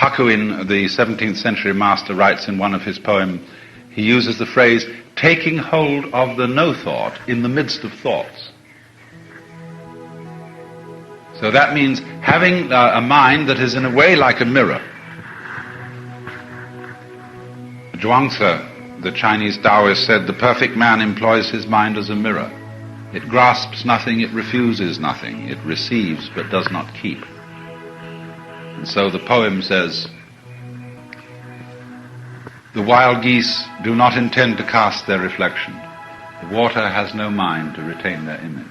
Hakuin, the 17th century master, writes in one of his poems, he uses the phrase, taking hold of the no-thought in the midst of thoughts. So that means having a mind that is in a way like a mirror. Zhuangzi, the Chinese Taoist, said, the perfect man employs his mind as a mirror. It grasps nothing, it refuses nothing, it receives but does not keep. And so the poem says, the wild geese do not intend to cast their reflection. The water has no mind to retain their image.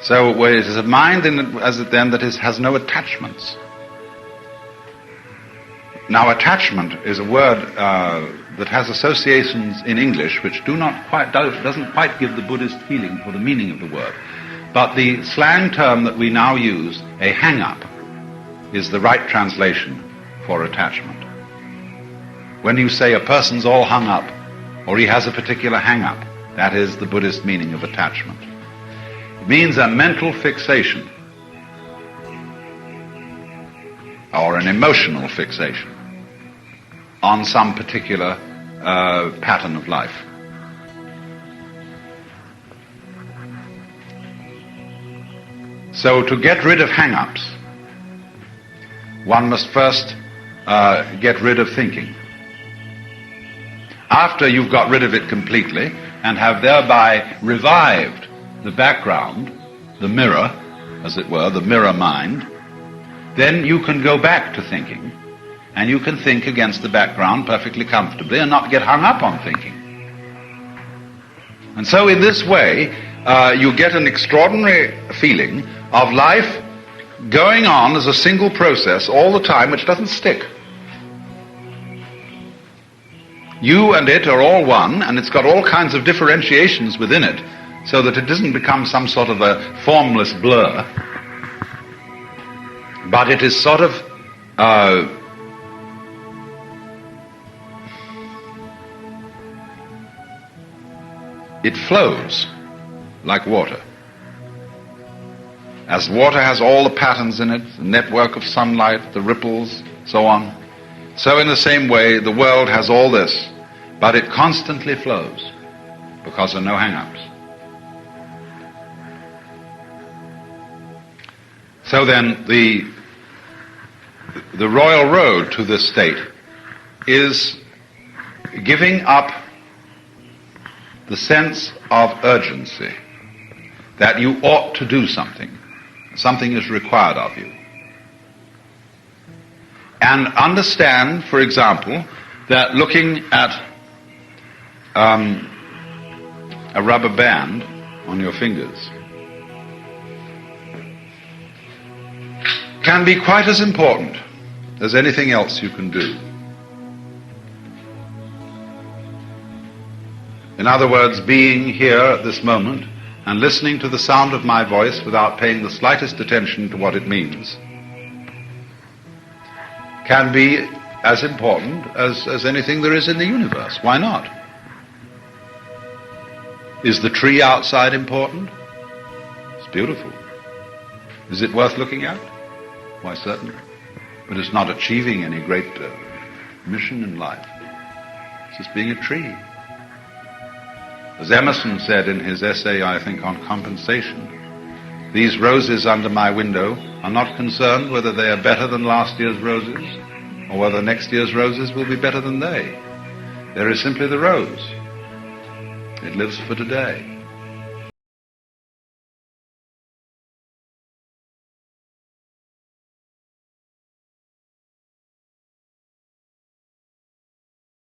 So it is a mind that has no attachments. Now, attachment is a word that has associations in English which doesn't quite give the Buddhist feeling for the meaning of the word. But the slang term that we now use, a hang-up, is the right translation for attachment. When you say a person's all hung up, or he has a particular hang-up, that is the Buddhist meaning of attachment. It means a mental fixation, or an emotional fixation, on some particular pattern of life. So to get rid of hang-ups, one must first get rid of thinking. After you've got rid of it completely and have thereby revived the background, the mirror, as it were, the mirror mind, then you can go back to thinking, and you can think against the background perfectly comfortably and not get hung up on thinking. And so in this way, you get an extraordinary feeling of life going on as a single process all the time, which doesn't stick. You and it are all one, and it's got all kinds of differentiations within it, so that it doesn't become some sort of a formless blur, but it is sort of it flows like water. As water has all the patterns in it, the network of sunlight, the ripples, so on, so in the same way the world has all this, but it constantly flows because there are no hang-ups. So then the royal road to this state is giving up the sense of urgency, that you ought to do something. Something is required of you. And understand, for example, that looking at a rubber band on your fingers can be quite as important as anything else you can do. In other words, being here at this moment and listening to the sound of my voice without paying the slightest attention to what it means can be as important as anything there is in the universe. Why not? Is the tree outside important? It's beautiful. Is it worth looking at? Why, certainly. But it's not achieving any great mission in life. It's just being a tree. As Emerson said in his essay, I think, on compensation, these roses under my window are not concerned whether they are better than last year's roses or whether next year's roses will be better than they. There is simply the rose. It lives for today.